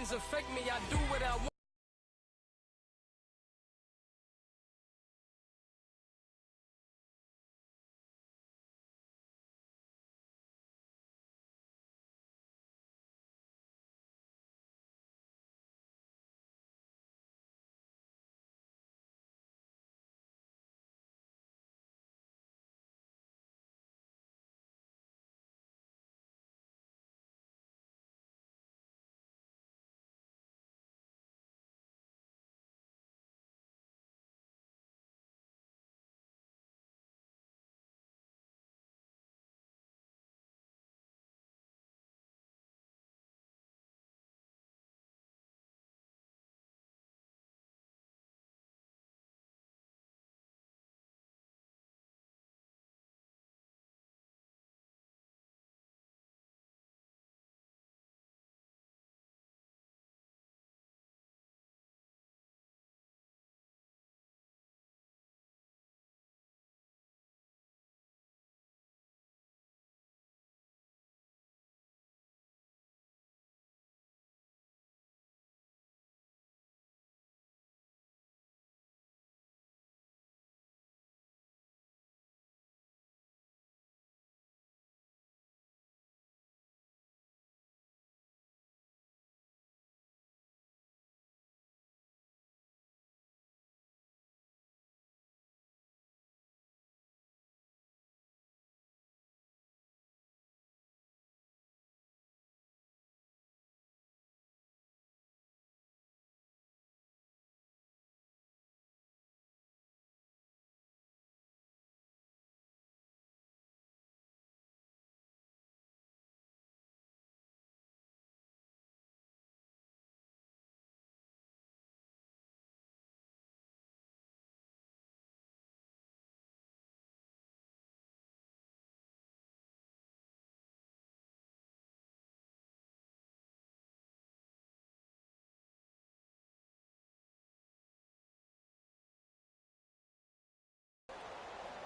feelings affect me, I do what I want.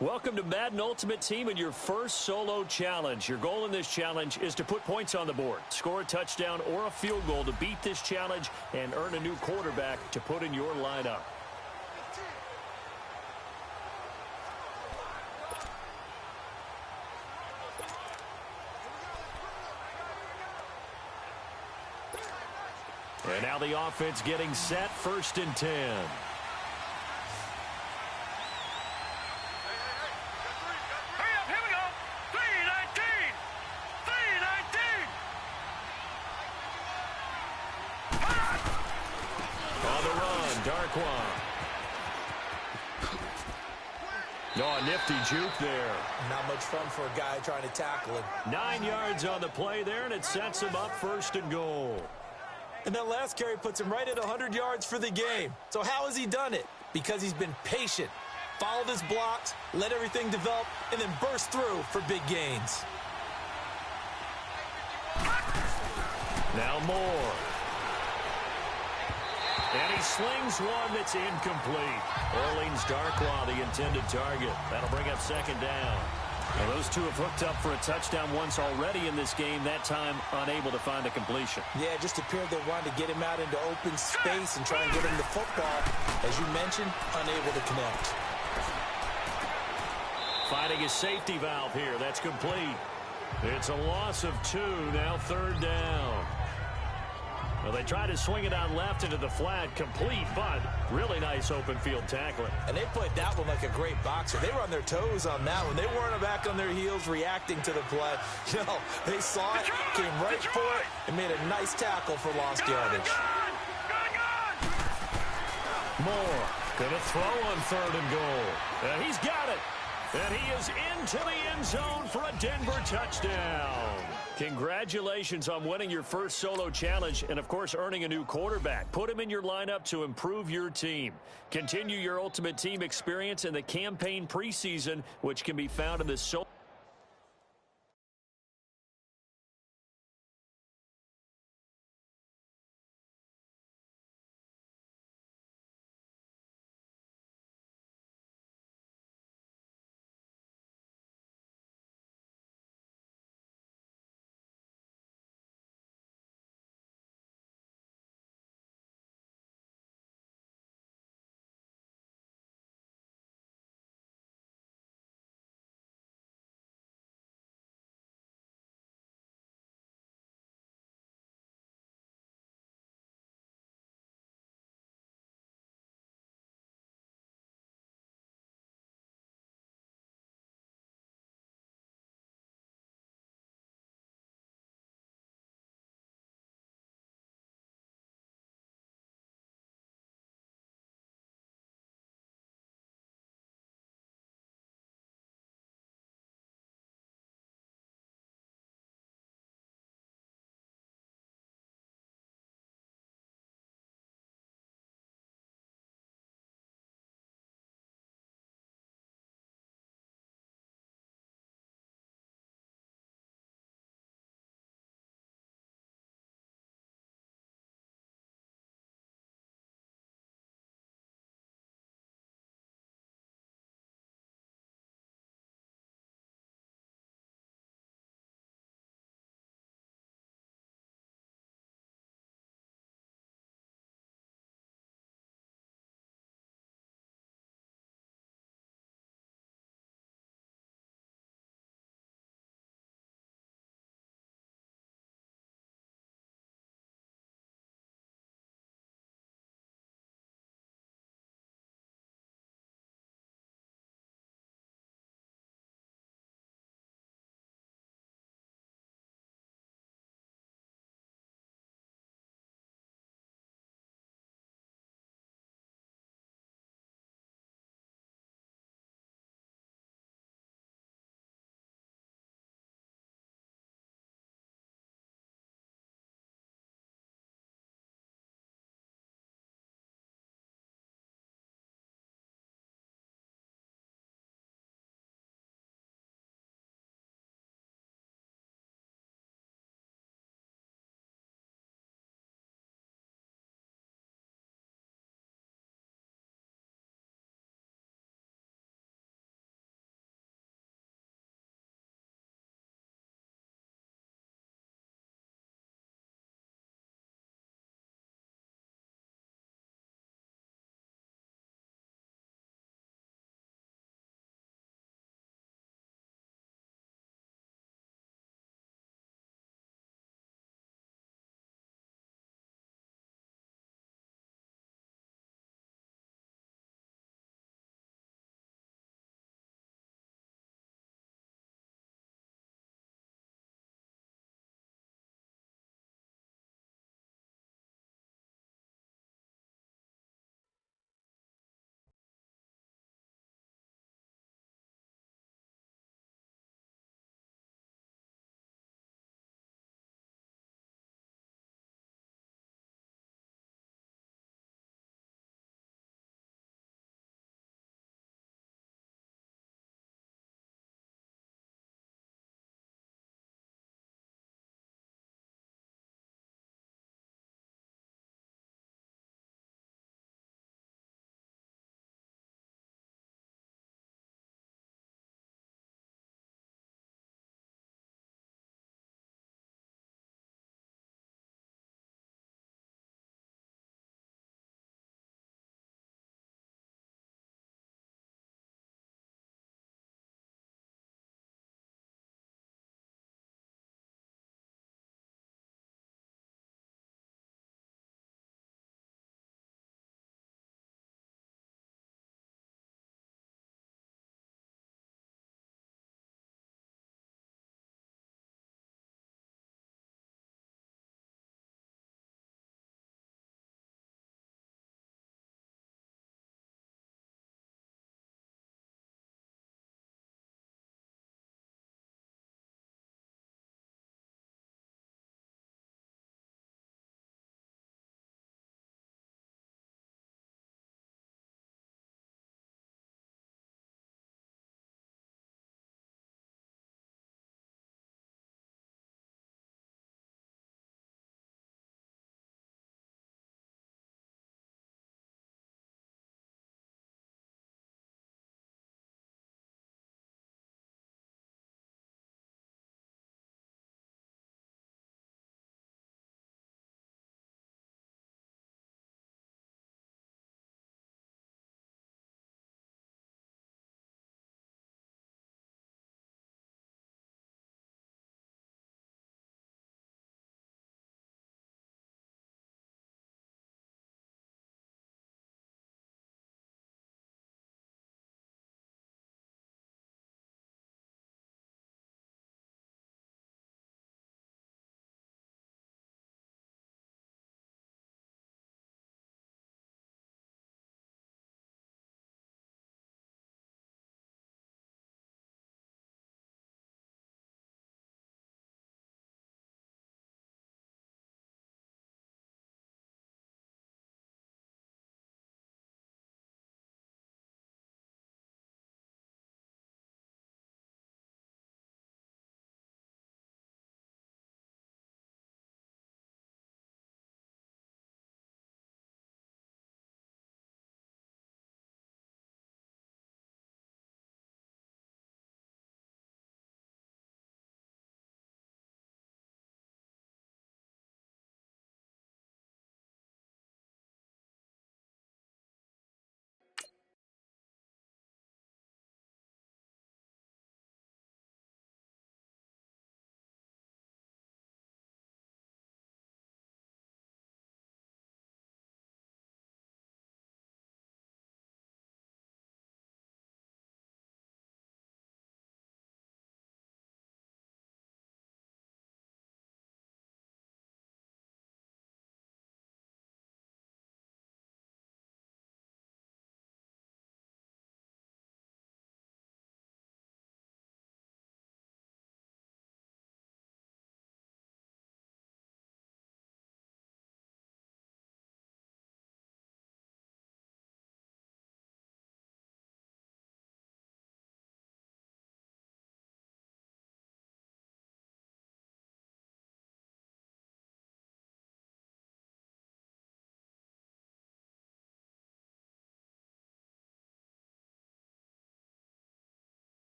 Welcome to Madden Ultimate Team and your first solo challenge. Your goal in this challenge is to put points on the board, score a touchdown or a field goal to beat this challenge and earn a new quarterback to put in your lineup. And now the offense getting set, 1st and 10. Oh, nifty juke there. Not much fun for a guy trying to tackle him. 9 yards on the play there, and it sets him up 1st and goal. And that last carry puts him right at 100 yards for the game. So how has he done it? Because he's been patient, followed his blocks, let everything develop, and then burst through for big gains. Now Moore. And he slings one that's incomplete. Orleans Darkwa, the intended target. That'll bring up 2nd down. Well, those two have hooked up for a touchdown once already in this game, that time unable to find a completion. Yeah, it just appeared they wanted to get him out into open space and try and get him the football. As you mentioned, unable to connect. Finding his safety valve here. That's complete. It's a loss of 2, now 3rd down. Well, they tried to swing it out left into the flat, complete, but really nice open field tackling. And they played that one like a great boxer. They were on their toes on that one. They weren't back on their heels reacting to the play. No, they saw it, came right for it, and made a nice tackle for lost yardage. Moore going to throw on 3rd and goal. And he's got it. And he is into the end zone for a Denver touchdown. Congratulations on winning your first solo challenge and, of course, earning a new quarterback. Put him in your lineup to improve your team. Continue your Ultimate Team experience in the campaign preseason, which can be found in the solo.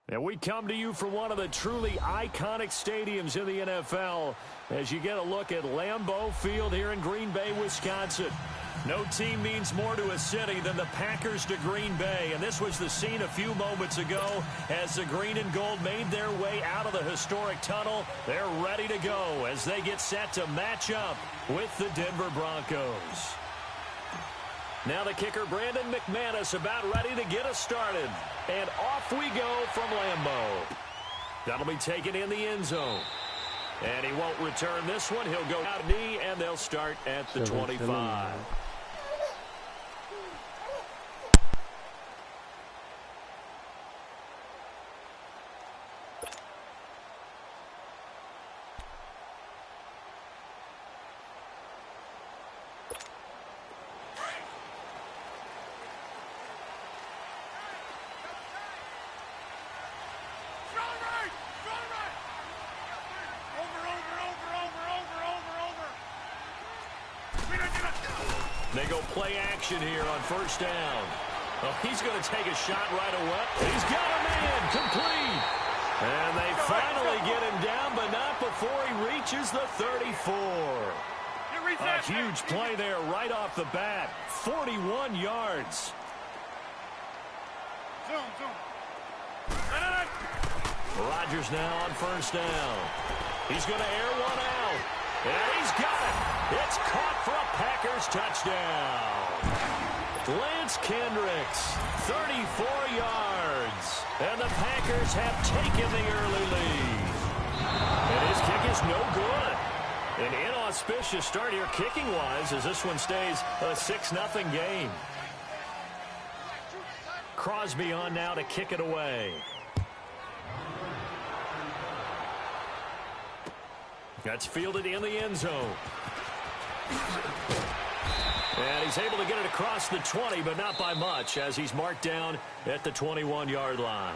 And we come to you from one of the truly iconic stadiums in the NFL as you get a look at Lambeau Field here in Green Bay, Wisconsin. No team means more to a city than the Packers to Green Bay, and this was the scene a few moments ago as the green and gold made their way out of the historic tunnel. They're ready to go as they get set to match up with the Denver Broncos. Now the kicker, Brandon McManus, about ready to get us started. And off we go from Lambeau. That'll be taken in the end zone. And he won't return this one. He'll go out knee, and they'll start at the 25. They go play action here on first down. Oh, he's going to take a shot right away. He's got a man complete. And they finally get him down, but not before he reaches the 34. A huge play there right off the bat. 41 yards. Rodgers now on first down. He's going to air one out. And he's got it. It's caught for a Packers touchdown. Lance Kendricks, 34 yards. And the Packers have taken the early lead. And his kick is no good. An inauspicious start here kicking-wise as this one stays a 6-0 game. Crosby on now to kick it away. That's fielded in the end zone. And he's able to get it across the 20, but not by much, as he's marked down at the 21-yard line.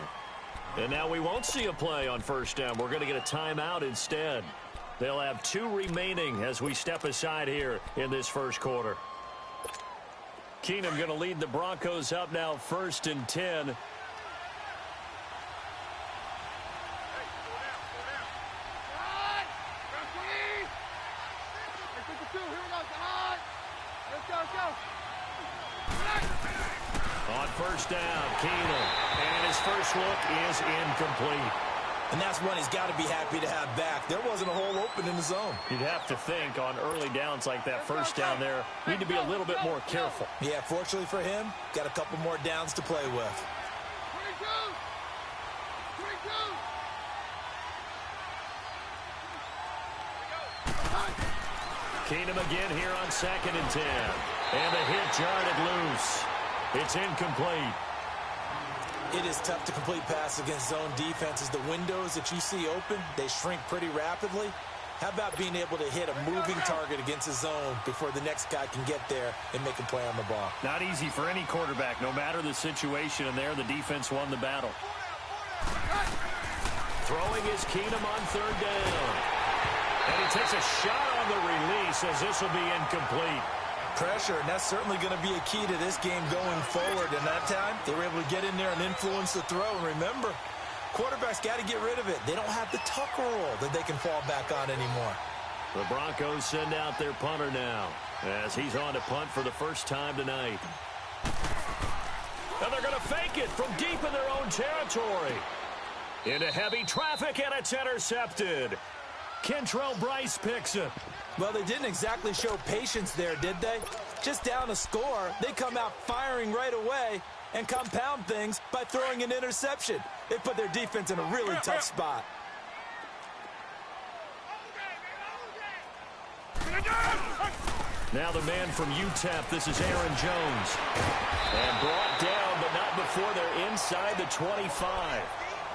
And now we won't see a play on first down. We're going to get a timeout instead. They'll have 2 remaining as we step aside here in this first quarter. Keenum going to lead the Broncos up now 1st and 10. On first down, Keenum, and his first look is incomplete. And that's one he's got to be happy to have back. There wasn't a hole open in the zone. You'd have to think on early downs like that first down there, need to be a little bit more careful. Yeah, fortunately for him, got a couple more downs to play with. 22. Keenum again here on 2nd and 10. And the hit jarred it loose. It's incomplete. It is tough to complete pass against zone defenses. The windows that you see open, they shrink pretty rapidly. How about being able to hit a moving target against a zone before the next guy can get there and make a play on the ball? Not easy for any quarterback, no matter the situation, and there the defense won the battle. Throwing is Keenum on 3rd down. And he takes a shot on the release as this will be incomplete. Pressure, and that's certainly going to be a key to this game going forward. And that time, they were able to get in there and influence the throw. And remember, quarterbacks got to get rid of it. They don't have the tuck roll that they can fall back on anymore. The Broncos send out their punter now as he's on to punt for the first time tonight. And they're going to fake it from deep in their own territory. Into heavy traffic, and it's intercepted. Kentrell Bryce picks it. Well, they didn't exactly show patience there, did they? Just down a score, they come out firing right away and compound things by throwing an interception. They put their defense in a really tough spot. Now the man from UTEP, this is Aaron Jones. And brought down, but not before they're inside the 25.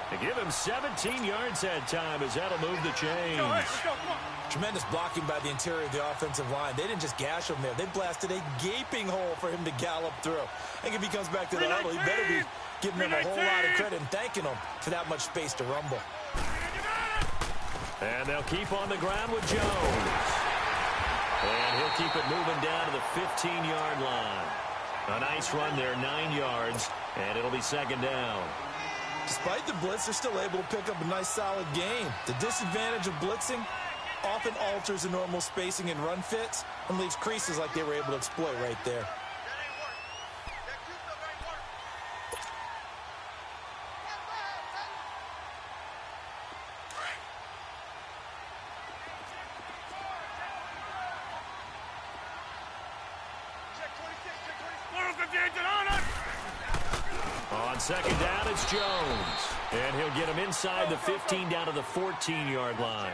They give him 17 yards that time as that'll move the chains. Tremendous blocking by the interior of the offensive line. They didn't just gash him there. They blasted a gaping hole for him to gallop through. I think if he comes back to the huddle, he better be giving them a whole lot of credit and thanking them for that much space to rumble. And they'll keep on the ground with Jones. And he'll keep it moving down to the 15-yard line. A nice run there, 9 yards, and it'll be second down. Despite the blitz, they're still able to pick up a nice, solid gain. The disadvantage of blitzing often alters the normal spacing and run fits and leaves creases like they were able to exploit right there. On second down, it's Jones. And he'll get him inside the 15 down to the 14-yard line.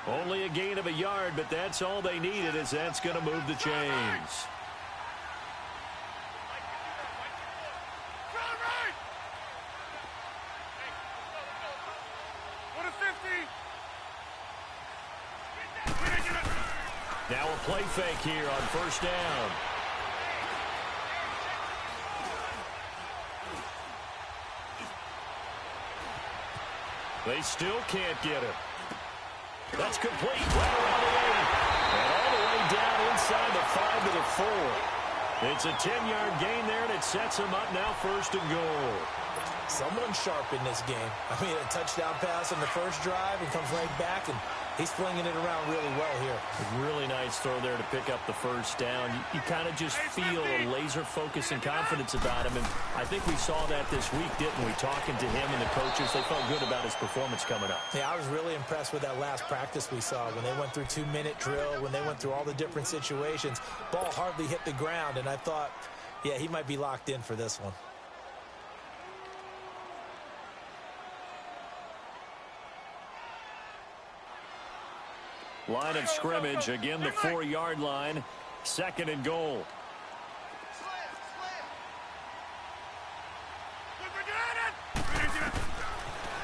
Only a gain of a yard, but that's all they needed, as that's going to move the chains. Now a play fake here on first down. They still can't get him. That's complete right around the 8. And all the way down inside the 5 to the 4. It's a 10-yard gain there, and it sets him up now first and goal. Someone sharp in this game. I mean, a touchdown pass on the first drive and comes right back, and he's flinging it around really well here. A really nice throw there to pick up the first down. You kind of just feel a laser focus and confidence about him, and I think we saw that this week, didn't we? Talking to him and the coaches, they felt good about his performance coming up. Yeah, I was really impressed with that last practice we saw when they went through 2-minute drill, when they went through all the different situations. Ball hardly hit the ground, and I thought, yeah, he might be locked in for this one. Line of scrimmage, again the 4-yard line, second and goal.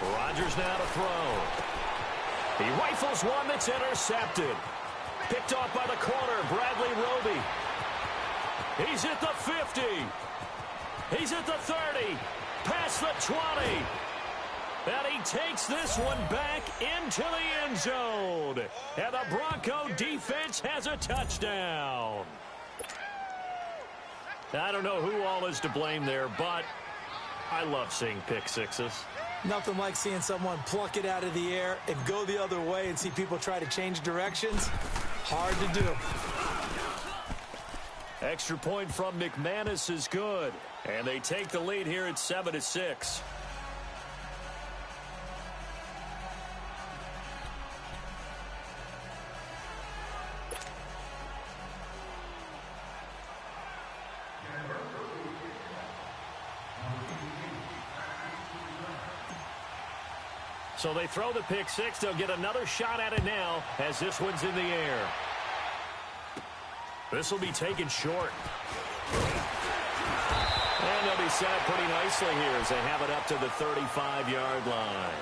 Rodgers now to throw. He rifles one that's intercepted. Picked off by the corner, Bradley Roby. He's at the 50. He's at the 30. Past the 20. And he takes this one back into the end zone. And the Bronco defense has a touchdown. I don't know who all is to blame there, but I love seeing pick sixes. Nothing like seeing someone pluck it out of the air and go the other way and see people try to change directions. Hard to do. Extra point from McManus is good. And they take the lead here at 7-6. So they throw the pick six. They'll get another shot at it now as this one's in the air. This will be taken short. And they'll be set up pretty nicely here as they have it up to the 35-yard line.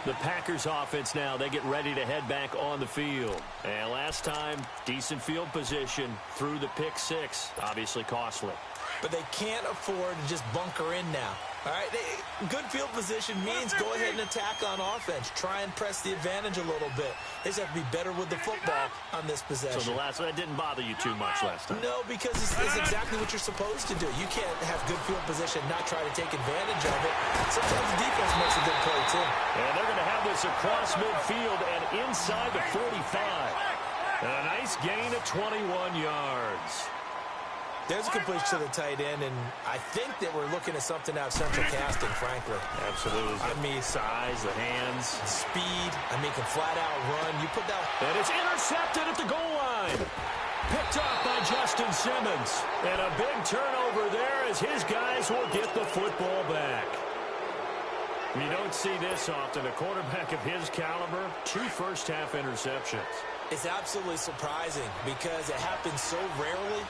The Packers offense now, they get ready to head back on the field. And last time, decent field position through the pick six. Obviously costly. But they can't afford to just bunker in now. All right, good field position means go ahead and attack on offense. Try and press the advantage a little bit. They just have to be better with the football on this possession. So the last one, that didn't bother you too much last time? No, because it's exactly what you're supposed to do. You can't have good field position, not try to take advantage of it. Sometimes the defense makes a good play, too. And they're going to have this across midfield and inside the 45. And a nice gain of 21 yards. There's a completion to the tight end, and I think that we're looking at something out of central casting, frankly. Absolutely. I mean, size, the hands. Speed. I mean, can flat out run. You put that. And it's intercepted at the goal line. Picked off by Justin Simmons. And a big turnover there as his guys will get the football back. You don't see this often. A quarterback of his caliber, 2 first-half interceptions. It's absolutely surprising because it happens so rarely.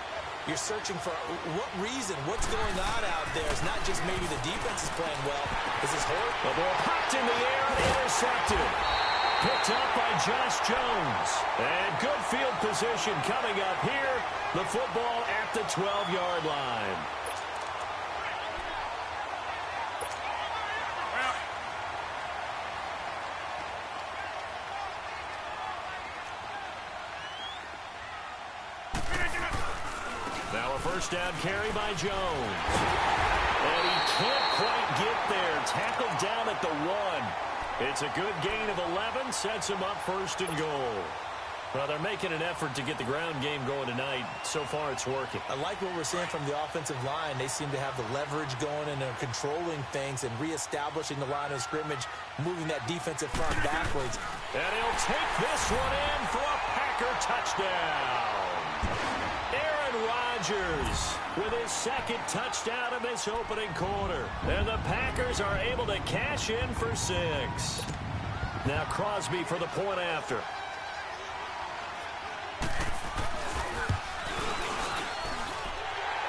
You're searching for what reason, what's going on out there. It's not just maybe the defense is playing well. Is this horrible? The ball popped in the air and intercepted. Picked up by Josh Jones. And good field position coming up here. The football at the 12-yard line. Now a first down carry by Jones. And he can't quite get there. Tackled down at the 1. It's a good gain of 11. Sets him up first and goal. Well, they're making an effort to get the ground game going tonight. So far, it's working. I like what we're seeing from the offensive line. They seem to have the leverage going and they're controlling things and reestablishing the line of scrimmage, moving that defensive front backwards. And he'll take this one in for a Packer touchdown. Aaron Rodgers with his second touchdown of this opening quarter. And the Packers are able to cash in for 6. Now Crosby for the point after.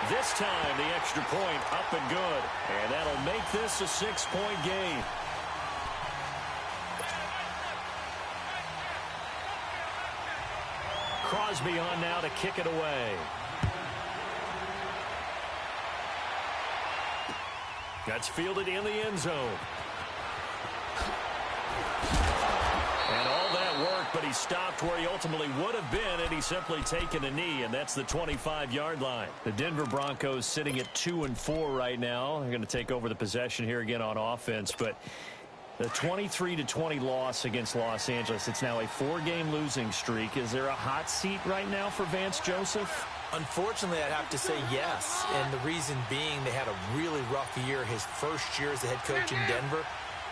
This time, the extra point up and good. And that'll make this a 6-point game. Crosby on now to kick it away. That's fielded in the end zone. And all that work, but he stopped where he ultimately would have been, and he's simply taken a knee, and that's the 25-yard line. The Denver Broncos sitting at 2-4 right now. They're going to take over the possession here again on offense, but the 23-20 loss against Los Angeles, it's now a 4-game losing streak. Is there a hot seat right now for Vance Joseph? Unfortunately, I'd have to say yes, and the reason being they had a really rough year his first year as the head coach in Denver.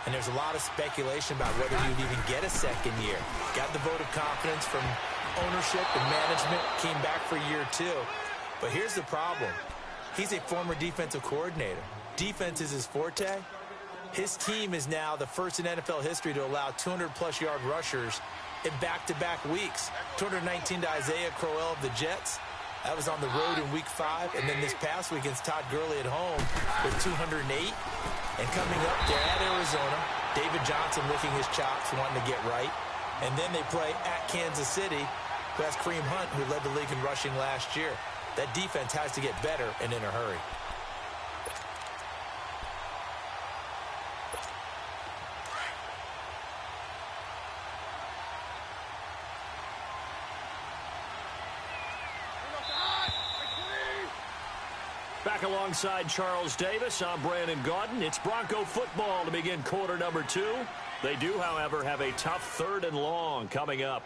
And there's a lot of speculation about whether he would even get a second year. Got the vote of confidence from ownership and management. Came back for year 2. But here's the problem. He's a former defensive coordinator. Defense is his forte. His team is now the first in NFL history to allow 200-plus yard rushers in back-to-back weeks. 219 to Isaiah Crowell of the Jets. That was on the road in Week 5. And then this past week against Todd Gurley at home with 208. And coming up, they're at Arizona. David Johnson licking his chops, wanting to get right. And then they play at Kansas City, who has Kareem Hunt, who led the league in rushing last year. That defense has to get better and in a hurry. Back alongside Charles Davis, I'm Brandon Gaudin. It's Bronco football to begin quarter number 2. They do, however, have a tough 3rd and long coming up.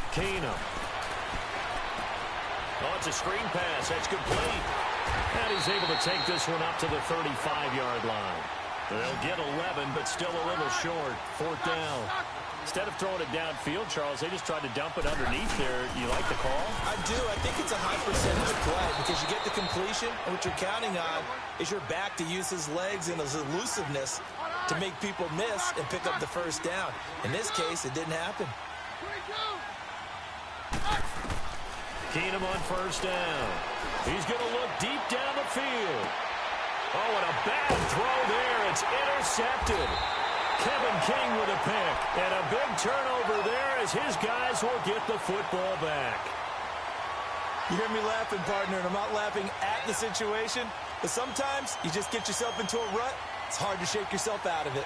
Keenum. Oh, it's a screen pass. That's complete. And he's able to take this one up to the 35-yard line. They'll get 11, but still a little short. 4th down. Instead of throwing it downfield, Charles, they just tried to dump it underneath there. You like the call? I do. I think it's a high percentage play because you get the completion, and what you're counting on is your back to use his legs and his elusiveness to make people miss and pick up the first down. In this case, it didn't happen. Keenum on first down. He's going to look deep down the field. Oh, and a bad throw there. It's intercepted. Kevin King with a pick. And a big turnover there as his guys will get the football back. You hear me laughing, partner, and I'm not laughing at the situation, but sometimes you just get yourself into a rut. It's hard to shake yourself out of it.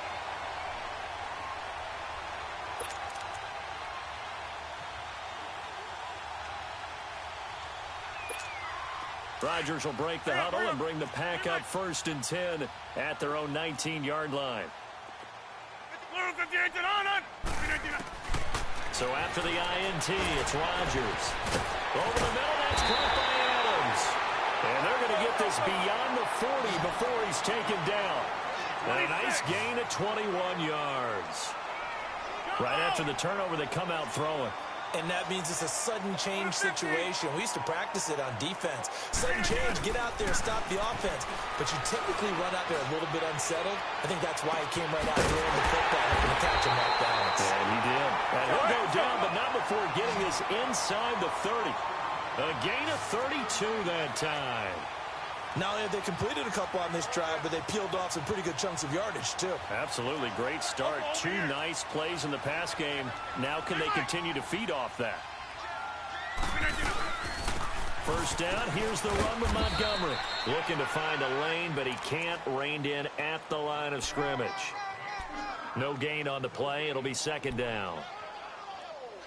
Rodgers will break the huddle and bring the pack up 1st and 10 at their own 19-yard line. So after the INT, it's Rodgers. Over the middle, that's caught by Adams. And they're going to get this beyond the 40 before he's taken down. And a nice gain at 21 yards. Right after the turnover, they come out throwing. And that means it's a sudden change situation. We used to practice it on defense. Sudden change, get out there, stop the offense. But you typically run out there a little bit unsettled. I think that's why he came right out throwing the football, hoping to catch him off balance. And he did. And he'll go down, but not before getting this inside the 30. A gain of 32 that time. Not only have they completed a couple on this drive, but they peeled off some pretty good chunks of yardage, too. Absolutely. Great start. 2 nice plays in the pass game. Now can they continue to feed off that? First down. Here's the run with Montgomery. Looking to find a lane, but he can't. Reined in at the line of scrimmage. No gain on the play. It'll be 2nd down.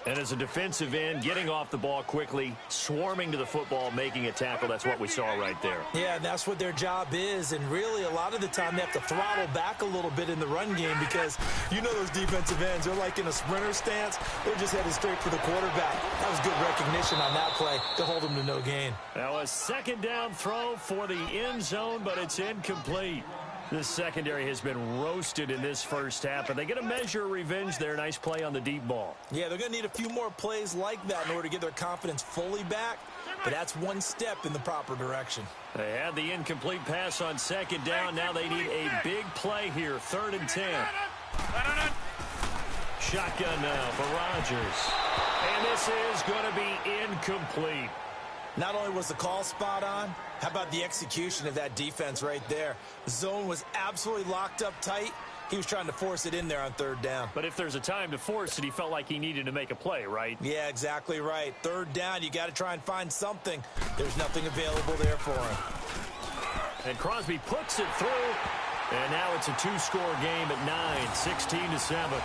And as a defensive end, getting off the ball quickly, swarming to the football, making a tackle, that's what we saw right there. Yeah, and that's what their job is. And really, a lot of the time, they have to throttle back a little bit in the run game because you know those defensive ends, they're like in a sprinter stance. They're just headed straight for the quarterback. That was good recognition on that play to hold them to no gain. Now a 2nd down throw for the end zone, but it's incomplete. This secondary has been roasted in this first half, and they get a measure of revenge there. Nice play on the deep ball. Yeah, they're going to need a few more plays like that in order to get their confidence fully back, but that's one step in the proper direction. They had the incomplete pass on 2nd down. Now they need a big play here, 3rd and 10. Shotgun now for Rodgers. And this is going to be incomplete. Not only was the call spot on, how about the execution of that defense right there? The zone was absolutely locked up tight. He was trying to force it in there on 3rd down. But if there's a time to force it, he felt like he needed to make a play, right? Yeah, exactly right. 3rd down, you got to try and find something. There's nothing available there for him. And Crosby puts it through. And now it's a 2-score game at 9, 16-7.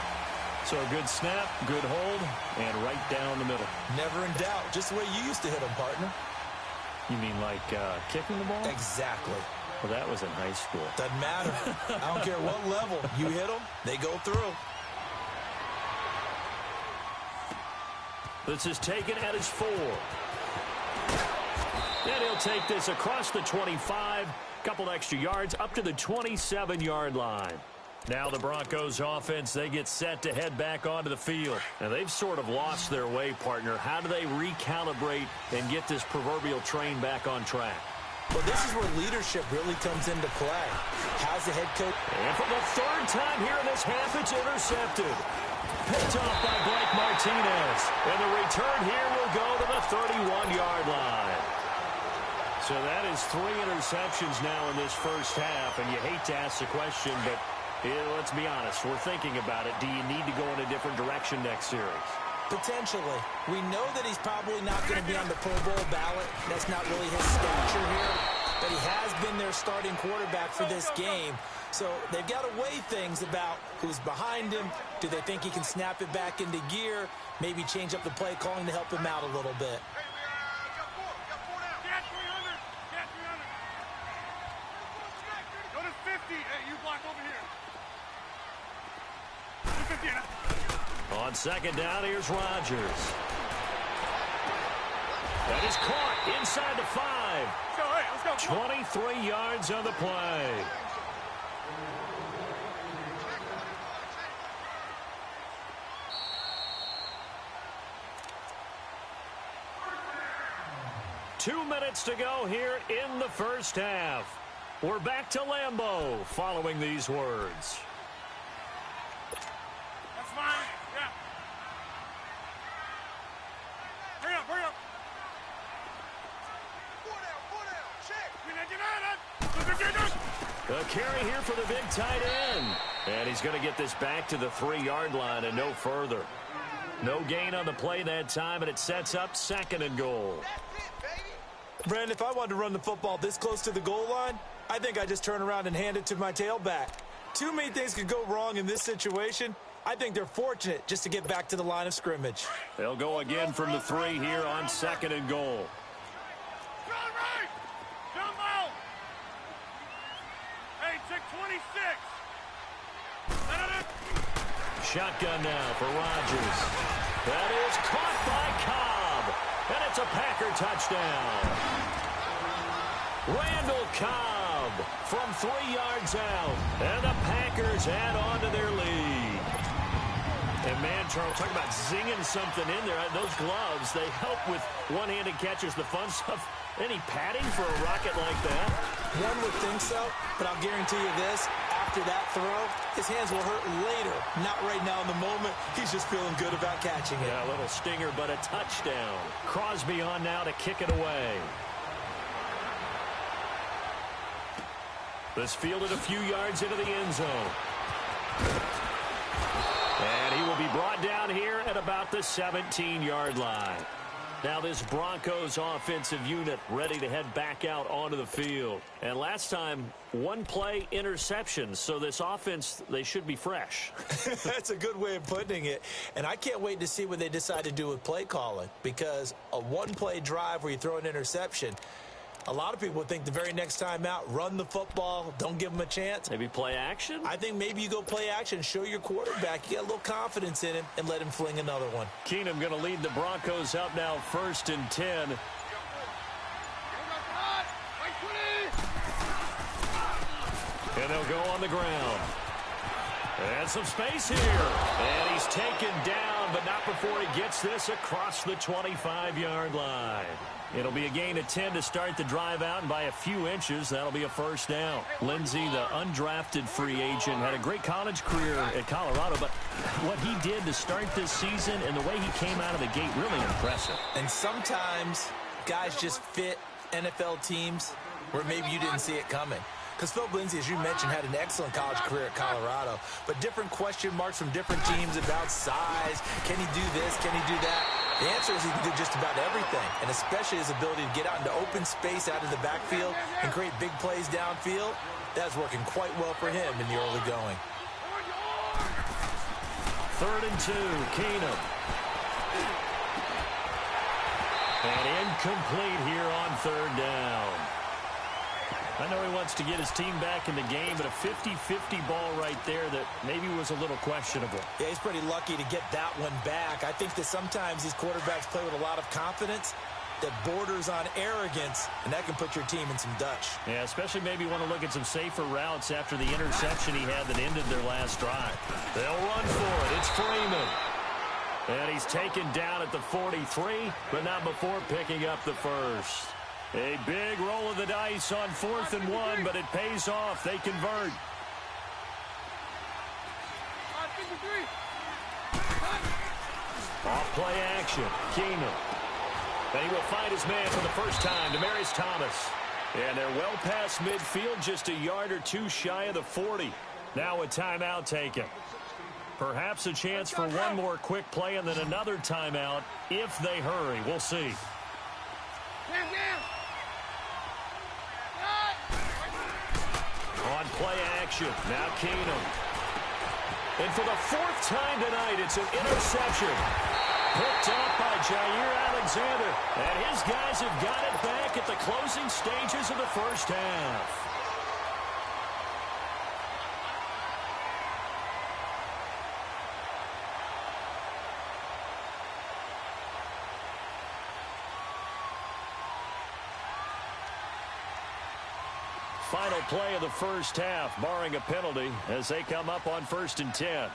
So a good snap, good hold, and right down the middle. Never in doubt. Just the way you used to hit them, partner. You mean like kicking the ball? Exactly. Well, that was in high school. Doesn't matter. I don't care what level. You hit them, they go through. This is taken at his 4. And he'll take this across the 25. Couple extra yards up to the 27-yard line. Now the Broncos offense, they get set to head back onto the field. And they've sort of lost their way, partner. How do they recalibrate and get this proverbial train back on track? Well, this is where leadership really comes into play. How's the head coach? And for the 3rd time here in this half, it's intercepted. Picked off by Blake Martinez. And the return here will go to the 31-yard line. So that is 3 interceptions now in this first half. And you hate to ask the question, but let's be honest. We're thinking about it. Do you need to go in a different direction next series? Potentially. We know that he's probably not going to be on the Pro Bowl ballot. That's not really his stature here. But he has been their starting quarterback for this game. So they've got to weigh things about who's behind him. Do they think he can snap it back into gear? Maybe change up the play calling to help him out a little bit. On 2nd down, here's Rodgers. That is caught inside the 5. 23 yards on the play. Two minutes to go here in the first half. We're back to Lambeau following these words. That's fine. Yeah. Hurry up. A carry here for the big tight end. And he's going to get this back to the 3-yard line and no further. No gain on the play that time, and it sets up 2nd and goal. Brandon, if I wanted to run the football this close to the goal line, I think I just turn around and hand it to my tailback. Too many things could go wrong in this situation. I think they're fortunate just to get back to the line of scrimmage. They'll go again from the 3 here on 2nd and goal. Shotgun now for Rodgers. That is caught by Cobb. And it's a Packer touchdown. Randall Cobb from 3 yards out. And the Packers add on to their lead. And, man, Charles, talk about zinging something in there. Those gloves, they help with one-handed catches, the fun stuff. Any padding for a rocket like that? One would think so, but I'll guarantee you this. After that throw, his hands will hurt later. Not right now in the moment. He's just feeling good about catching it. Yeah, a little stinger, but a touchdown. Crosby on now to kick it away. This fielded a few yards into the end zone. And he will be brought down here at about the 17-yard line. Now this Broncos offensive unit ready to head back out onto the field. And last time, one play interception. So this offense, they should be fresh. That's a good way of putting it. And I can't wait to see what they decide to do with play calling. Because a one-play drive where you throw an interception, a lot of people think the very next time out, run the football, don't give them a chance. Maybe play action? I think maybe you go play action, show your quarterback, you get a little confidence in him, and let him fling another one. Keenum going to lead the Broncos up now 1st and 10. And they'll go on the ground. And some space here. And he's taken down, but not before he gets this across the 25-yard line. It'll be a gain of 10 to start the drive out, and by a few inches, that'll be a first down. Lindsey, the undrafted free agent, had a great college career at Colorado, but what he did to start this season and the way he came out of the gate, really impressive. And sometimes guys just fit NFL teams where maybe you didn't see it coming. Because Phil Lindsey, as you mentioned, had an excellent college career at Colorado, but different question marks from different teams about size. Can he do this? Can he do that? The answer is he can do just about everything, and especially his ability to get out into open space out of the backfield and create big plays downfield. That's working quite well for him in the early going. 3rd and 2, Keenum. And incomplete here on 3rd down. I know he wants to get his team back in the game, but a 50-50 ball right there that maybe was a little questionable. Yeah, he's pretty lucky to get that one back. I think that sometimes these quarterbacks play with a lot of confidence that borders on arrogance, and that can put your team in some Dutch. Yeah, especially maybe want to look at some safer routes after the interception he had that ended their last drive. They'll run for it. It's Freeman. And he's taken down at the 43, but not before picking up the first. A big roll of the dice on 4th and 1, but it pays off. They convert. Off play action. Keenum. And he will find his man for the first time, Demaryius Thomas. And they're well past midfield, just a yard or two shy of the 40. Now a timeout taken. Perhaps a chance for one more quick play and then another timeout if they hurry. We'll see. On play action. Now Keenum. And for the 4th time tonight, it's an interception. Picked up by Jair Alexander. And his guys have got it back at the closing stages of the first half. Final play of the first half, barring a penalty, as they come up on 1st and 10.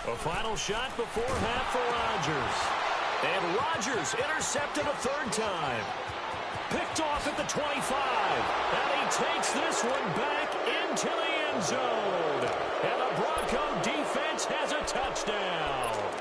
A final shot before half for Rodgers. And Rodgers intercepted a 3rd time. Picked off at the 25. And he takes this one back into the end zone. And the Bronco defense has a touchdown.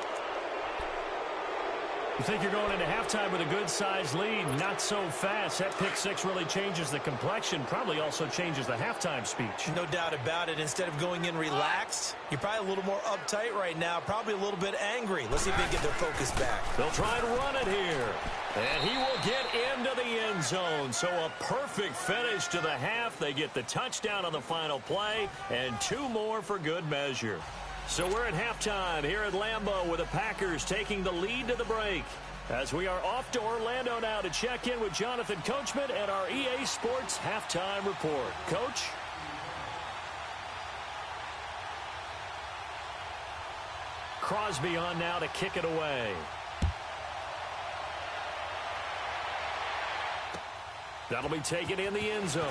You think you're going into halftime with a good-sized lead. Not so fast. That pick six really changes the complexion. Probably also changes the halftime speech. No doubt about it. Instead of going in relaxed, you're probably a little more uptight right now. Probably a little bit angry. Let's see if they get their focus back. They'll try and run it here. And he will get into the end zone. So a perfect finish to the half. They get the touchdown on the final play. And 2 more for good measure. So we're at halftime here at Lambeau with the Packers taking the lead to the break. As we are off to Orlando now to check in with Jonathan Coachman and our EA Sports halftime report. Coach? Crosby on now to kick it away. That'll be taken in the end zone.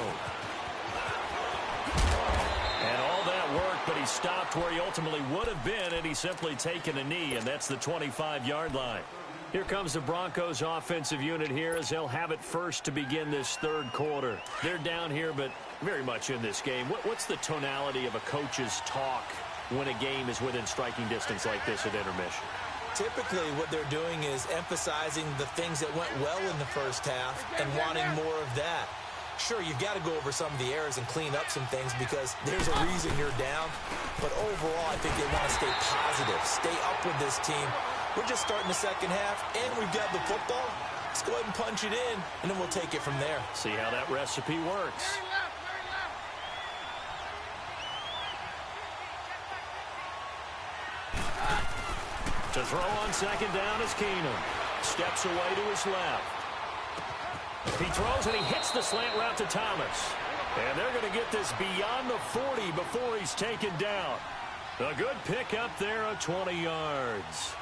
And all that work, but he stopped where he ultimately would have been, and he's simply taken a knee, and that's the 25-yard line. Here comes the Broncos offensive unit here as they'll have it first to begin this third quarter. They're down here, but very much in this game. What's the tonality of a coach's talk when a game is within striking distance like this at intermission? Typically, what they're doing is emphasizing the things that went well in the first half and wanting more of that. Sure, you've got to go over some of the errors and clean up some things because there's a reason you're down. But overall, I think they want to stay positive, stay up with this team. We're just starting the second half, and we've got the football. Let's go ahead and punch it in, and then we'll take it from there. See how that recipe works. To throw on second down is Keenum. Steps away to his left. He throws and he hits the slant route to Thomas. And they're going to get this beyond the 40 before he's taken down. A good pickup there of 20 yards.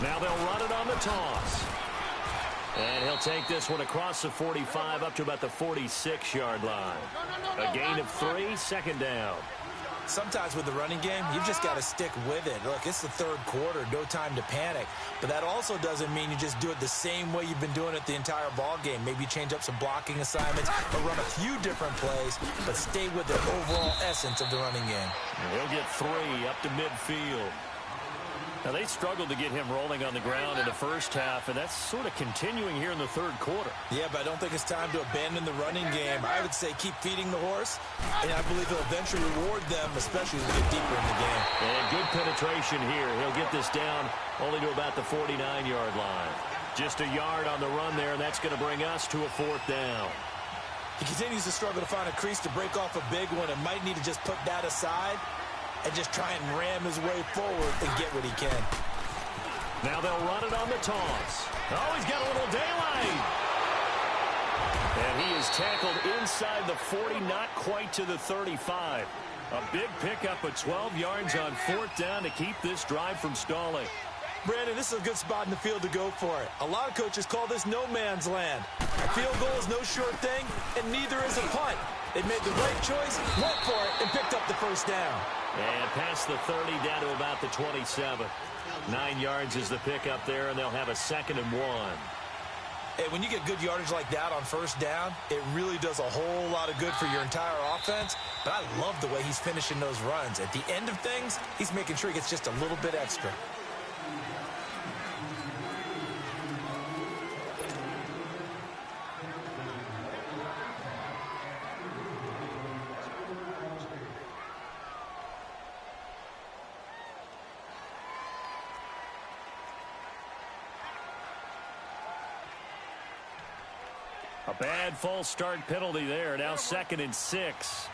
Now they'll run it on the toss. And he'll take this one across the 45 up to about the 46-yard line. A gain of 3, second down. Sometimes with the running game, you've just got to stick with it. Look, it's the third quarter, no time to panic. But that also doesn't mean you just do it the same way you've been doing it the entire ball game. Maybe change up some blocking assignments or run a few different plays, but stay with the overall essence of the running game. And he'll get 3 up to midfield. Now, they struggled to get him rolling on the ground in the first half, and that's sort of continuing here in the third quarter. Yeah, but I don't think it's time to abandon the running game. I would say keep feeding the horse, and I believe he'll eventually reward them, especially as we get deeper in the game. And good penetration here. He'll get this down only to about the 49-yard line. Just a yard on the run there, and that's going to bring us to a 4th down. He continues to struggle to find a crease to break off a big one and might need to just put that aside and just try and ram his way forward and get what he can. Now they'll run it on the toss. Oh, he's got a little daylight. And he is tackled inside the 40, not quite to the 35. A big pickup of 12 yards on 4th down to keep this drive from stalling. Brandon, this is a good spot in the field to go for it. A lot of coaches call this no man's land. A field goal is no sure thing, and neither is a punt. They made the right choice, went for it, and picked up the first down. And past the 30 down to about the 27. 9 yards is the pickup there, and they'll have a 2nd and 1. Hey, when you get good yardage like that on first down, it really does a whole lot of good for your entire offense. But I love the way he's finishing those runs. At the end of things, he's making sure he gets just a little bit extra. A bad false start penalty there. Now 2nd and 6.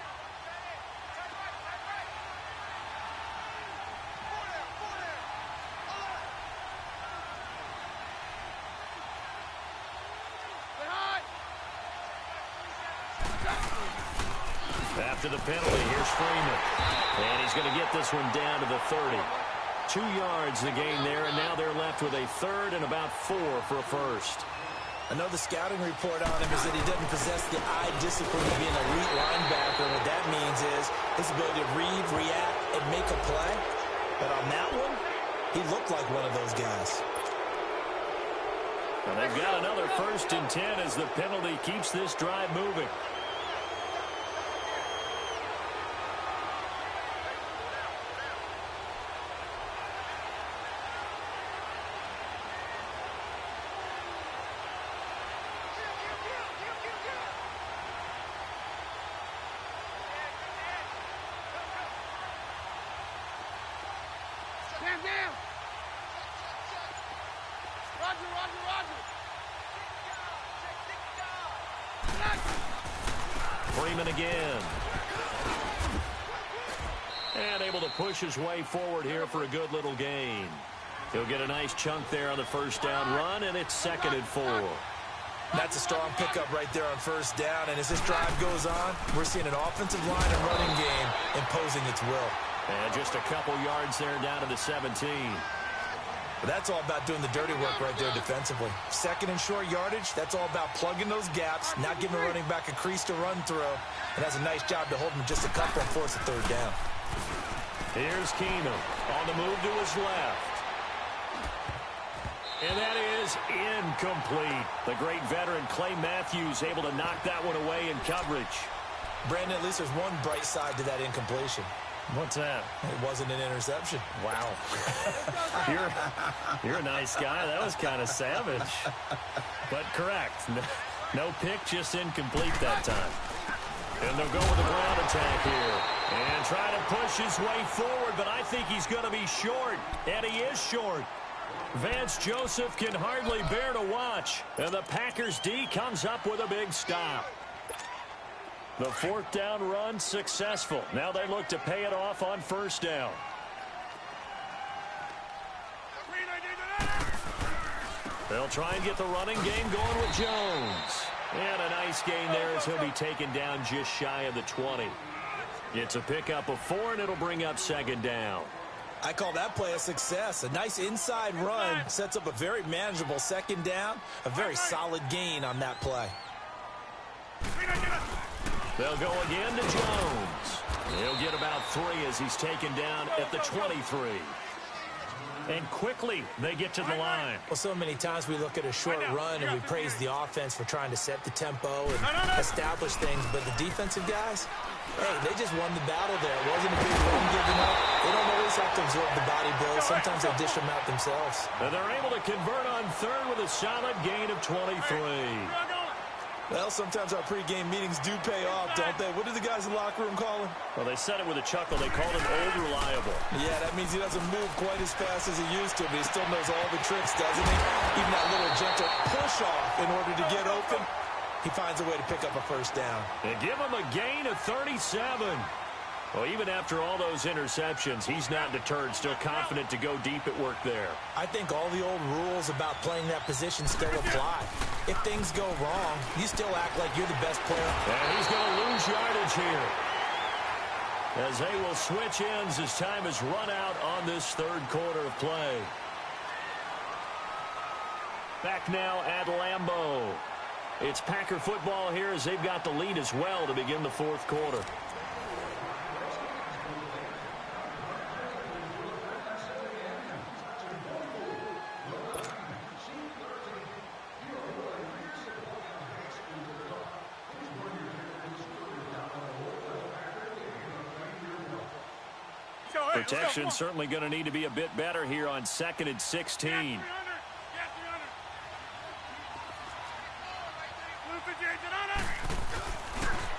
After the penalty, here's Freeman. And he's going to get this one down to the 30. 2 yards the gain there, and now they're left with a 3rd and about 4 for a first. I know the scouting report on him is that he doesn't possess the eye discipline to be an elite linebacker. And what that means is his ability to read, react, and make a play. But on that one, he looked like one of those guys. Well, they've got another 1st and 10 as the penalty keeps this drive moving. Stand down. Roger, Roger, Roger. Freeman again. And able to push his way forward here for a good little gain. He'll get a nice chunk there on the first down run, and it's 2nd and 4. That's a strong pickup right there on first down, and as this drive goes on, we're seeing an offensive line and running game imposing its will. And just a couple yards there down to the 17. But that's all about doing the dirty work right there defensively. 2nd and short yardage, that's all about plugging those gaps, not giving a running back a crease to run through, and that's a nice job to hold him just a couple and force a 3rd down. Here's Keenum on the move to his left. And that is incomplete. The great veteran Clay Matthews able to knock that one away in coverage. Brandon, at least there's one bright side to that incompletion. What's that? It wasn't an interception. Wow. You're a nice guy. That was kind of savage. But correct. No pick, just incomplete that time. And they'll go with the ground attack here. And try to push his way forward, but I think he's going to be short. And he is short. Vance Joseph can hardly bear to watch. And the Packers D comes up with a big stop. The 4th down run successful. Now they look to pay it off on first down. They'll try and get the running game going with Jones. And a nice gain there as he'll be taken down just shy of the 20. It's a pickup of 4, and it'll bring up 2nd down. I call that play a success. A nice inside run sets up a very manageable 2nd down. A very solid gain on that play. They'll go again to Jones. He'll get about 3 as he's taken down at the 23. And quickly they get to the line. Well, so many times we look at a short run and we praise the offense for trying to set the tempo and establish things. But the defensive guys, hey, they just won the battle there. It wasn't a big run given up. They don't always have to absorb the body blows. Sometimes they dish them out themselves. And they're able to convert on 3rd with a solid gain of 23. Well, sometimes our pregame meetings do pay off, don't they? What do the guys in the locker room call him? Well, they said it with a chuckle. They called him old reliable. Yeah, that means he doesn't move quite as fast as he used to, but he still knows all the tricks, doesn't he? Even that little gentle push-off in order to get open, he finds a way to pick up a first down. They give him a gain of 37. Well, even after all those interceptions, he's not deterred, still confident to go deep at work there. I think all the old rules about playing that position still apply. If things go wrong, you still act like you're the best player. And he's going to lose yardage here, as they will switch ends as time is run out on this 3rd quarter of play. Back now at Lambeau. It's Packer football here as they've got the lead as well to begin the 4th quarter. Protection certainly going to need to be a bit better here on 2nd and 16.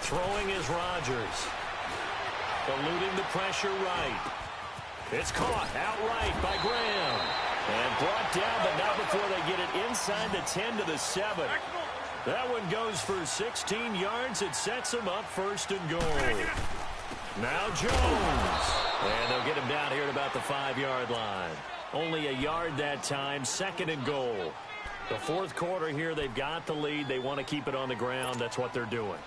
Throwing is Rodgers. Eluding the pressure right. It's caught outright by Graham. And brought down, but not before they get it inside the 10 to the 7. That one goes for 16 yards. It sets them up 1st and goal. Now Jones. And they'll get him down here at about the 5-yard line. Only a yard that time, 2nd and goal. The 4th quarter here, they've got the lead. They want to keep it on the ground. That's what they're doing.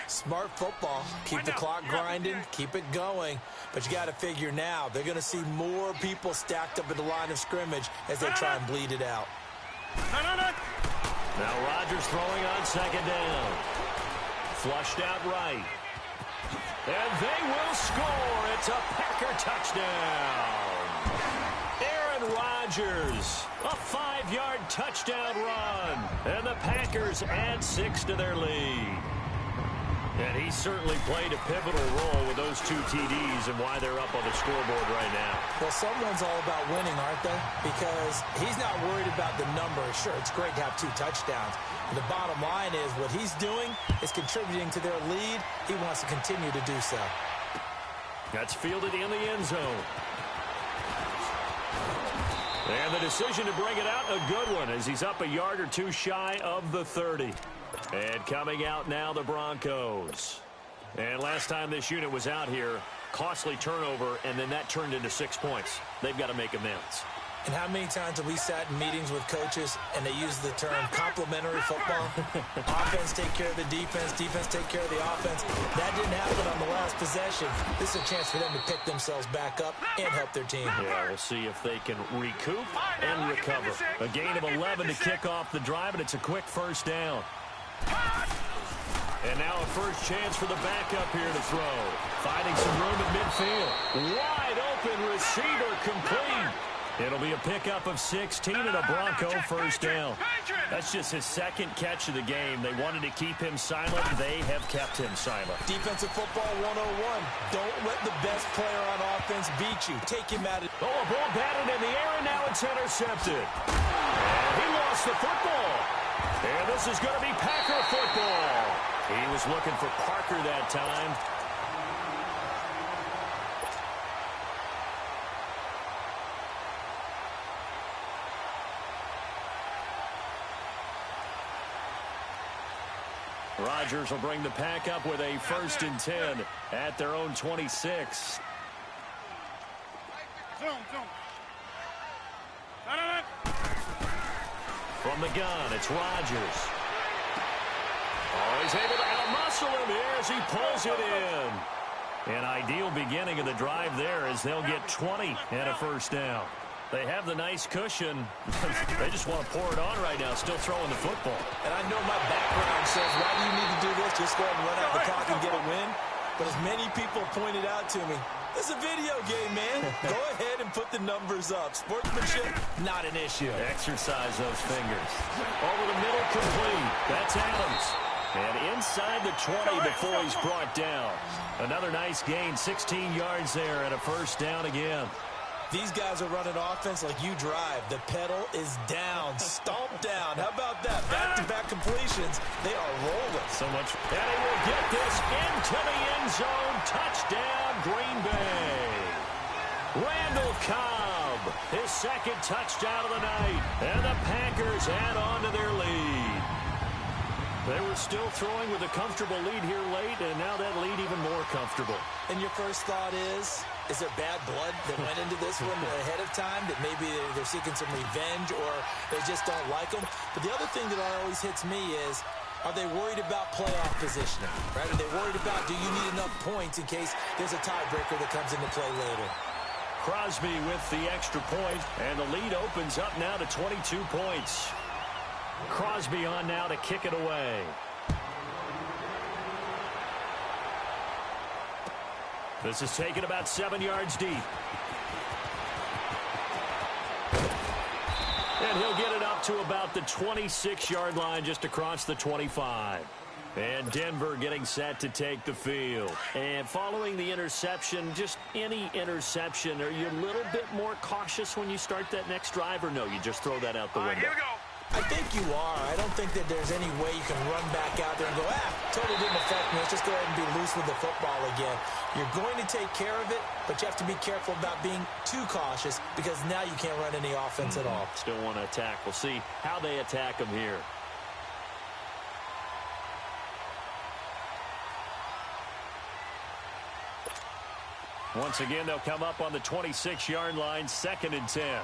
Smart football. Keep the clock grinding. Keep it going. But you got to figure now, they're going to see more people stacked up at the line of scrimmage as they try and bleed it out. Now Rodgers throwing on 2nd down. Flushed out right. And they will score. It's a Packer touchdown. Aaron Rodgers, a 5-yard touchdown run. And the Packers add 6 to their lead. And he certainly played a pivotal role with those 2 TDs and why they're up on the scoreboard right now. Well, someone's all about winning, aren't they? Because he's not worried about the number. Sure, it's great to have 2 touchdowns. The bottom line is what he's doing is contributing to their lead. He wants to continue to do so. That's fielded in the end zone. And the decision to bring it out, a good one, as he's up a yard or 2 shy of the 30. And coming out now, the Broncos. And last time this unit was out here, costly turnover, and then that turned into 6 points. They've got to make amends. And how many times have we sat in meetings with coaches and they use the term complementary football? Offense take care of the defense, defense take care of the offense. That didn't happen on the last possession. This is a chance for them to pick themselves back up and help their team. Yeah, we'll see if they can recoup and recover. A gain of 11 to kick off the drive, and it's a quick first down. And now a first chance for the backup here to throw. Finding some room at midfield. Wide open receiver complete. It'll be a pickup of 16 and a Bronco first down. That's just his second catch of the game. They wanted to keep him silent. They have kept him silent. Defensive football 101. Don't let the best player on offense beat you. Take him out of... Oh, a ball batted in the air, and now it's intercepted. And he lost the football. And this is going to be Packer football. He was looking for Parker that time. Rodgers will bring the pack up with a 1st and 10 at their own 26. From the gun, it's Rodgers. Oh, he's able to out-muscle him here as he pulls it in. An ideal beginning of the drive there as they'll get 20 and a first down. They have the nice cushion. They just want to pour it on right now, still throwing the football. And I know my background says, why do you need to do this? Just go ahead and run out the clock and get a win. But as many people pointed out to me, this is a video game, man. Go ahead and put the numbers up. Sportsmanship, not an issue. Exercise those fingers. Over the middle, complete. That's Adams. And inside the 20 before he's brought down. Another nice gain, 16 yards there and a first down again. These guys are running offense like you drive. The pedal is down, stomped down. How about that? Back-to-back completions. They are rolling. So much. And he will get this into the end zone. Touchdown, Green Bay. Randall Cobb, his second touchdown of the night. And the Packers add on to their lead. They were still throwing with a comfortable lead here late, and now that lead even more comfortable. And your first thought is there bad blood that went into this one ahead of time, that maybe they're seeking some revenge or they just don't like them? But the other thing that always hits me is, are they worried about playoff positioning? Right? Are they worried about, do you need enough points in case there's a tiebreaker that comes into play later? Crosby with the extra point, and the lead opens up now to 22 points. Crosby on now to kick it away. This is taken about 7 yards deep. And he'll get it up to about the 26-yard line just across the 25. And Denver getting set to take the field. And following the interception, just any interception, are you a little bit more cautious when you start that next drive, or no, you just throw that out the window? Here we go. I think you are. I don't think that there's any way you can run back out there and go, totally didn't affect me. Let's just go ahead and be loose with the football again. You're going to take care of it, but you have to be careful about being too cautious because now you can't run any offense at all. Still want to attack. We'll see how they attack them here. Once again, they'll come up on the 26-yard line, 2nd and 10.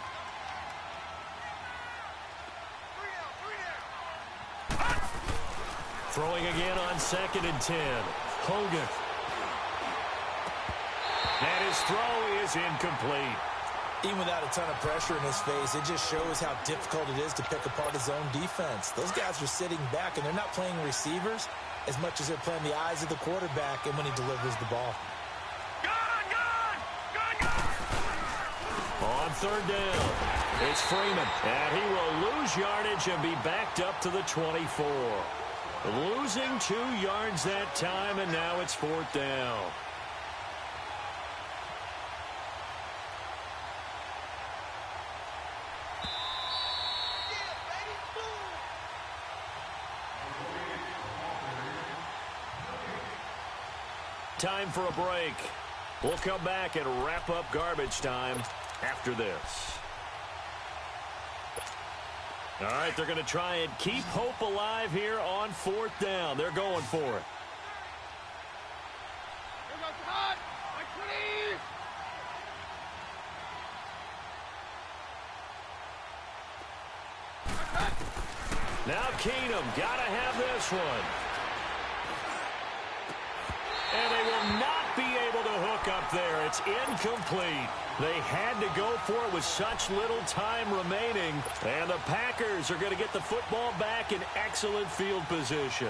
Throwing again on 2nd and 10. Hogan. And his throw is incomplete. Even without a ton of pressure in his face, it just shows how difficult it is to pick apart his own defense. Those guys are sitting back, and they're not playing receivers as much as they're playing the eyes of the quarterback and when he delivers the ball. On 3rd down, it's Freeman. And he will lose yardage and be backed up to the 24. Losing 2 yards that time, and now it's 4th down. Time for a break. We'll come back and wrap up garbage time after this. All right, they're going to try and keep hope alive here on 4th down. They're going for it. Now Keenum, gotta have this one. And they will not be able to hook up there. It's incomplete. They had to go for it with such little time remaining. And the Packers are going to get the football back in excellent field position.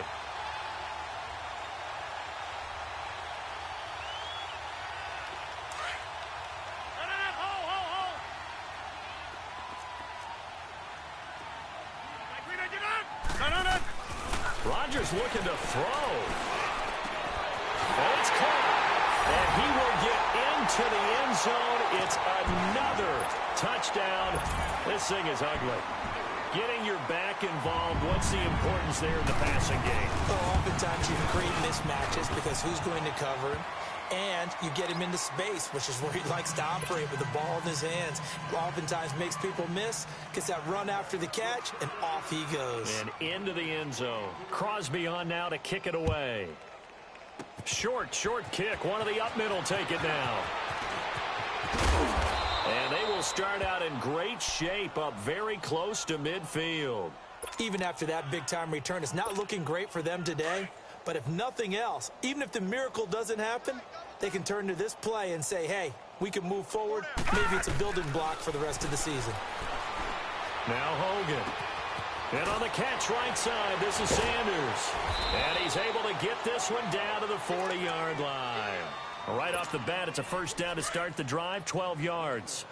Rodgers looking to throw. And it's caught. And he will get into the end zone. It's another touchdown. This thing is ugly. Getting your back involved, what's the importance there in the passing game? Well, oftentimes you can create mismatches because who's going to cover him? And you get him into space, which is where he likes to operate with the ball in his hands. Oftentimes makes people miss, gets that run after the catch, and off he goes. And into the end zone. Crosby on now to kick it away. Short kick. One of the up mid will take it now. And they will start out in great shape, up very close to midfield. Even after that big-time return, it's not looking great for them today. But if nothing else, even if the miracle doesn't happen, they can turn to this play and say, hey, we can move forward. Maybe it's a building block for the rest of the season. Now Hogan. And on the catch right side, this is Sanders. And he's able to get this one down to the 40-yard line. Right off the bat, it's a first down to start the drive, 12 yards.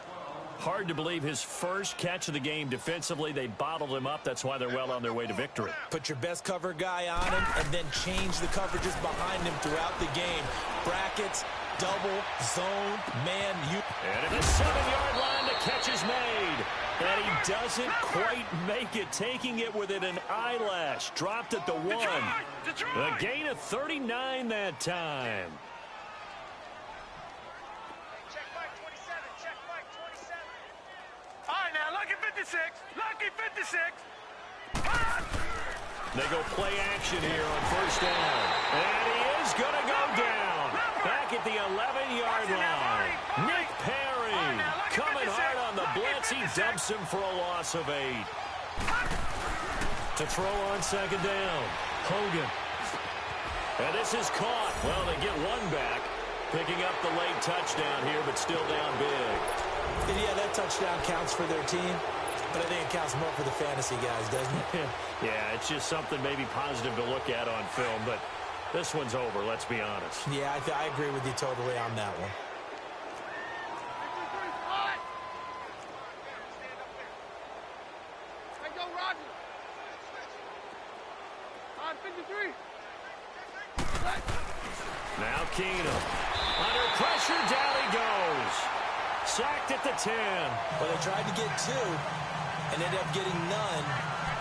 Hard to believe his first catch of the game defensively. They bottled him up. That's why they're well on their way to victory. Put your best cover guy on him and then change the coverages behind him throughout the game. Brackets, double, zone, man. And at the 7-yard line, the catch is made. And he doesn't quite make it, taking it within an eyelash. Dropped at the 1. A gain of 39 that time. All right, now, lucky 56. Lucky 56. They go play action here on first down. And he is going to go down. Back at the 11-yard line. Nick Perry coming hard on the blitz. He dumps him for a loss of 8. To throw on second down. Hogan. And this is caught. Well, they get one back. Picking up the late touchdown here, but still down big. And yeah, that touchdown counts for their team, but I think it counts more for the fantasy guys, doesn't it? Yeah, it's just something maybe positive to look at on film, but this one's over, let's be honest. Yeah, I agree with you totally on that one. Hey, go, Roger. On 53. Now Keenum. Under pressure, down he goes. Sacked at the 10. Well, they tried to get 2 and ended up getting none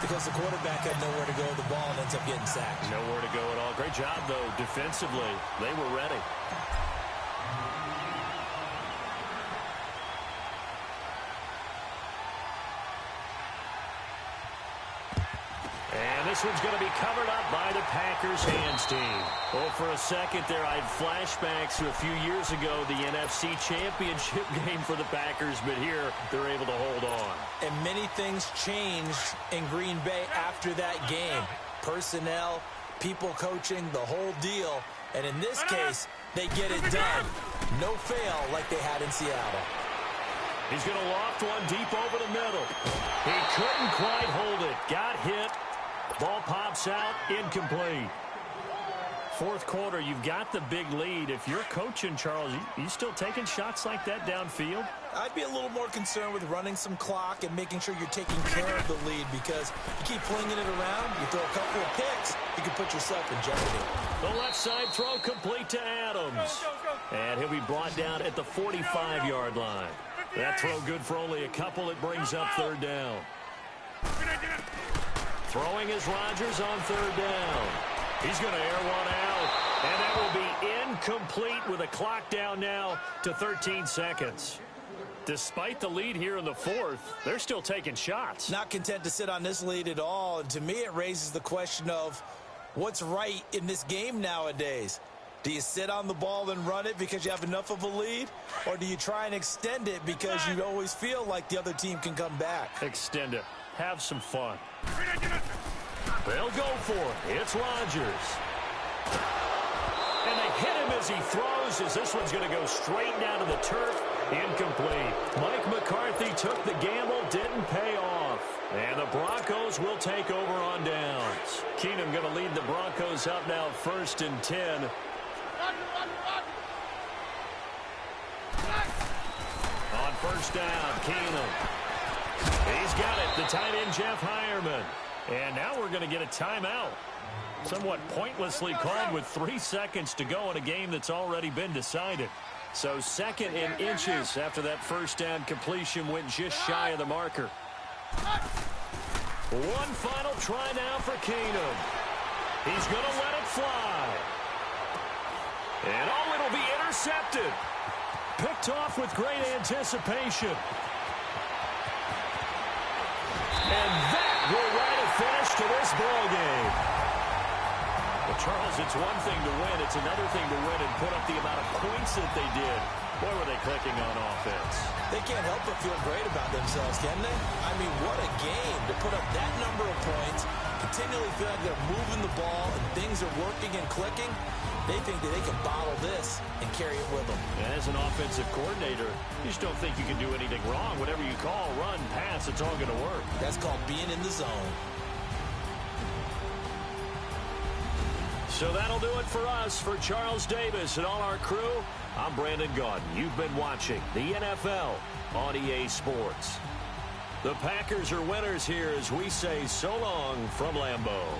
because the quarterback had nowhere to go with the ball and ends up getting sacked. Nowhere to go at all. Great job, though, defensively. They were ready. And this one's going to be covered up by the Packers hands team. Well, for a second there, I had flashbacks to a few years ago, the NFC Championship game for the Packers, but here they're able to hold on. And many things changed in Green Bay after that game. Personnel, people coaching, the whole deal. And in this case, they get it done. No fail like they had in Seattle. He's going to loft one deep over the middle. He couldn't quite hold it. Got hit. Ball pops out, incomplete. Fourth quarter, you've got the big lead. If you're coaching, Charles, you still taking shots like that downfield? I'd be a little more concerned with running some clock and making sure you're taking care of the lead, because you keep flinging it around, you throw a couple of picks, you can put yourself in jeopardy. The left side throw complete to Adams. And he'll be brought down at the 45-yard line. That throw good for only a couple. It brings up third down. Throwing is Rodgers on third down. He's going to air one out. And that will be incomplete with a clock down now to 13 seconds. Despite the lead here in the fourth, they're still taking shots. Not content to sit on this lead at all. And to me, it raises the question of what's right in this game nowadays. Do you sit on the ball and run it because you have enough of a lead? Or do you try and extend it because you always feel like the other team can come back? Extend it. have some fun. They'll go for it. It's Rodgers. And they hit him as he throws, as this one's going to go straight down to the turf. Incomplete. Mike McCarthy took the gamble, didn't pay off. And the Broncos will take over on downs. Keenum going to lead the Broncos up now 1st and 10. On 1st down, Keenum. He's got it. The tight end, Jeff Heuerman. And now we're going to get a timeout. Somewhat pointlessly called with 3 seconds to go in a game that's already been decided. So 2nd and inches after that 1st down completion went just shy of the marker. One final try now for Keenum. He's going to let it fly. And oh, it'll be intercepted. Picked off with great anticipation. And that will write a finish to this ball game. Well, Charles, it's one thing to win. It's another thing to win and put up the amount of points that they did. Boy, were they clicking on offense. They can't help but feel great about themselves, can they? I mean, what a game to put up that number of points, continually feel like they're moving the ball and things are working and clicking. They think that they can bottle this and carry it with them. And as an offensive coordinator, you just don't think you can do anything wrong. Whatever you call, run, pass, it's all going to work. That's called being in the zone. So that'll do it for us. For Charles Davis and all our crew, I'm Brandon Gaudin. You've been watching the NFL on EA Sports. The Packers are winners here as we say so long from Lambeau.